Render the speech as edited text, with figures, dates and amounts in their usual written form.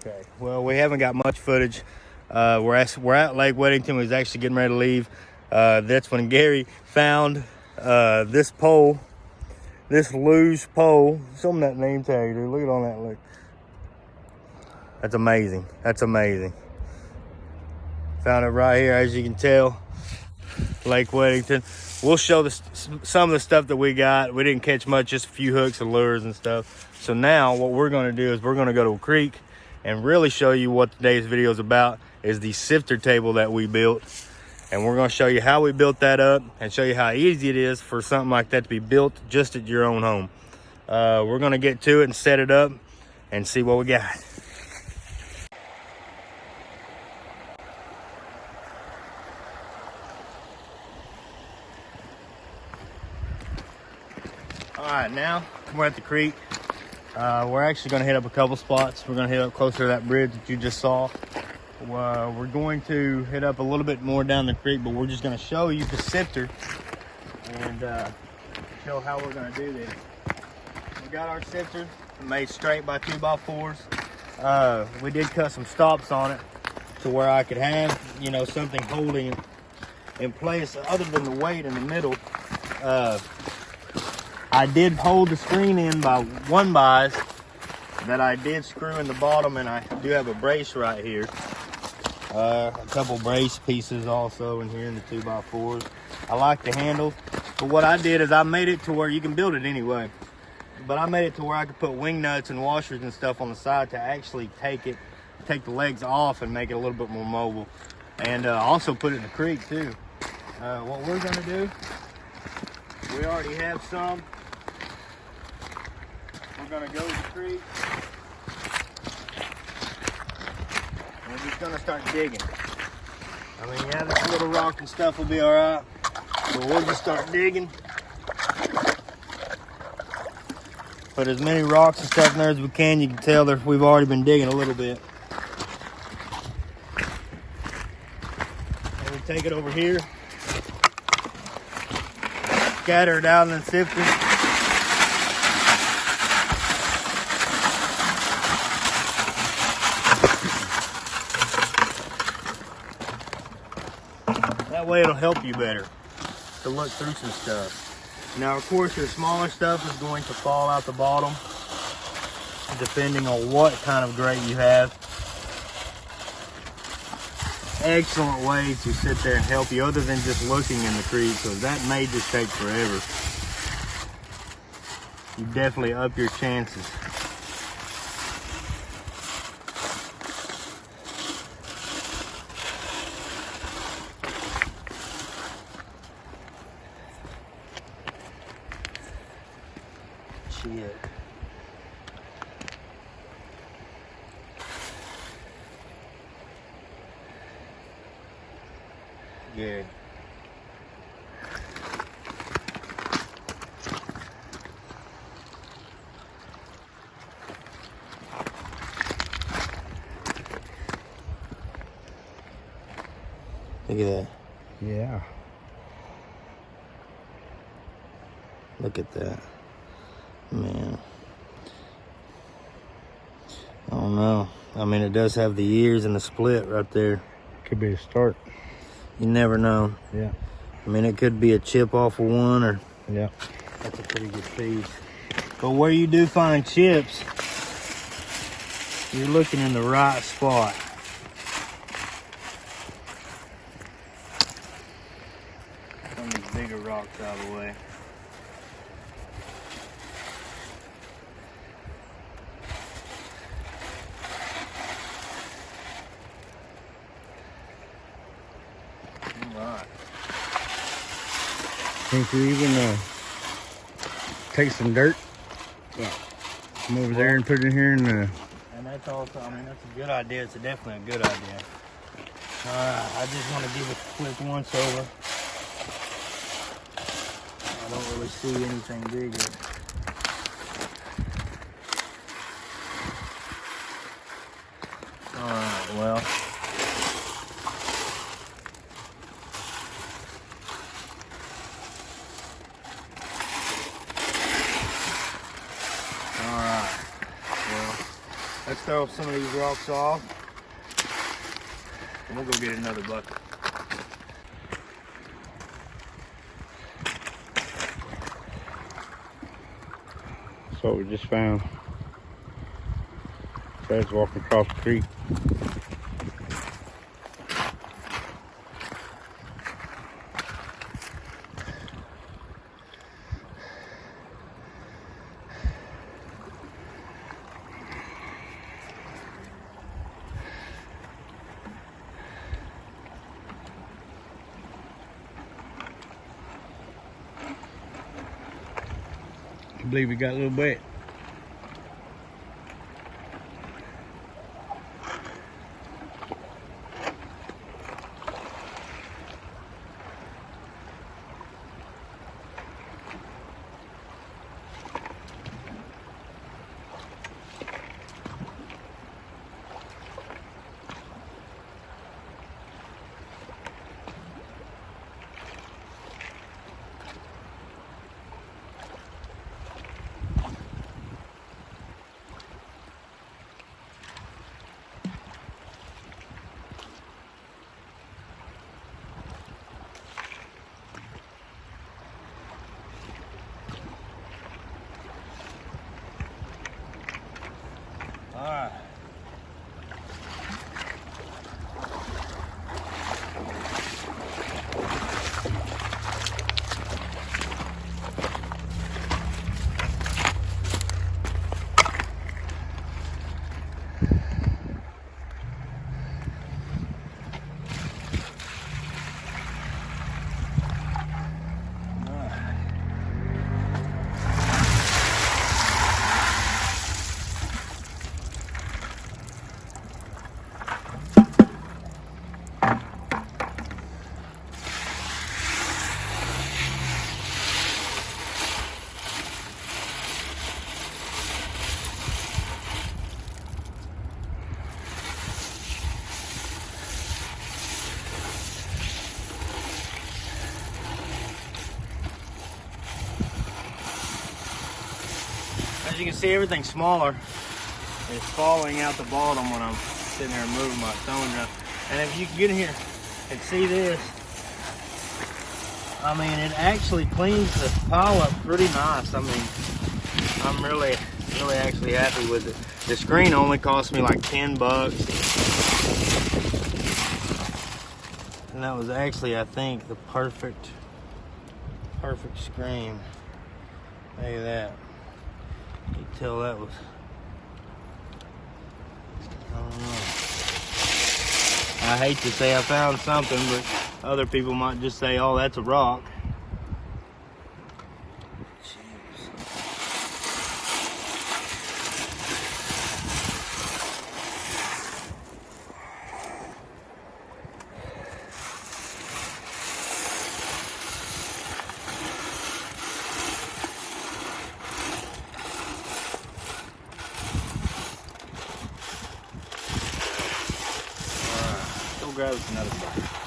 Okay. Well, we haven't got much footage. We're at Lake Weddington. We was actually getting ready to leave. That's when Gary found this pole, this luge pole. Show them that name tag, dude. Look at all that. Look. That's amazing. That's amazing. Found it right here, as you can tell. Lake Weddington. We'll show some of the stuff that we got. We didn't catch much, just a few hooks and lures and stuff. So now what we're going to do is we're going to go to a creek and really show you what today's video is about, is the sifter table that we built. And we're going to show you how we built that up and show you how easy it is for something like that to be built just at your own home. We're going to get to it and set it up and see what we got. All right, now we're at the creek. We're actually going to hit up a couple spots. We're going to hit up closer to that bridge that you just saw. We're going to hit up a little bit more down the creek, but we're just going to show you the sifter and show how we're going to do this. We got our sifter made straight by 2x4s. We did cut some stops on it to where I could have, you know, something holding it in place other than the weight in the middle. I did hold the screen in by 1-bys that I did screw in the bottom, and I do have a brace right here. A couple brace pieces also in here in the 2x4s. I like the handle, but what I did is I made it to where you can build it anyway. But I made it to where I could put wing nuts and washers and stuff on the side to actually take the legs off and make it a little bit more mobile. And also put it in the creek too. What we're gonna do, we already have some. We're gonna go to the creek. We're just gonna start digging. I mean, yeah, this little rock and stuff will be all right, but we'll just start digging. Put as many rocks and stuff in there as we can. You can tell that we've already been digging a little bit. And we take it over here, scatter it out in the sifter. That way it'll help you better to look through some stuff. Now, of course, your smaller stuff is going to fall out the bottom, depending on what kind of grate you have. Excellent way to sit there and help you other than just looking in the creek, because that may just take forever. You definitely up your chances. Shit. Good. Look at that. Yeah. Look at that. Man. I don't know. I mean, it does have the ears and the split right there. Could be a start. You never know. Yeah. I mean, it could be a chip off of one, or yeah. That's a pretty good piece. But where you do find chips, you're looking in the right spot. Some of these bigger rocks out of the way. Alright. Think you even take some dirt? Yeah. Come over there and put it in here and And that's also, I mean, that's a good idea. It's definitely a good idea. Alright, I just want to give it a quick once over. I don't really see anything bigger. Alright, well. Let's throw some of these rocks off. And we'll go get another bucket. That's what we just found. Brad's walking across the creek. I believe we got a little wet. Alright. As you can see, everything's smaller. It's falling out the bottom when I'm sitting there moving my throwing drum. And if you can get in here and see this, I mean, it actually cleans the pile up pretty nice. I mean, I'm really actually happy with it. The screen only cost me like 10 bucks. And that was actually, I think, the perfect screen. Look at that. You can tell that was, I don't know. I hate to say I found something, but other people might just say, oh, that's a rock. Grab us another bucket.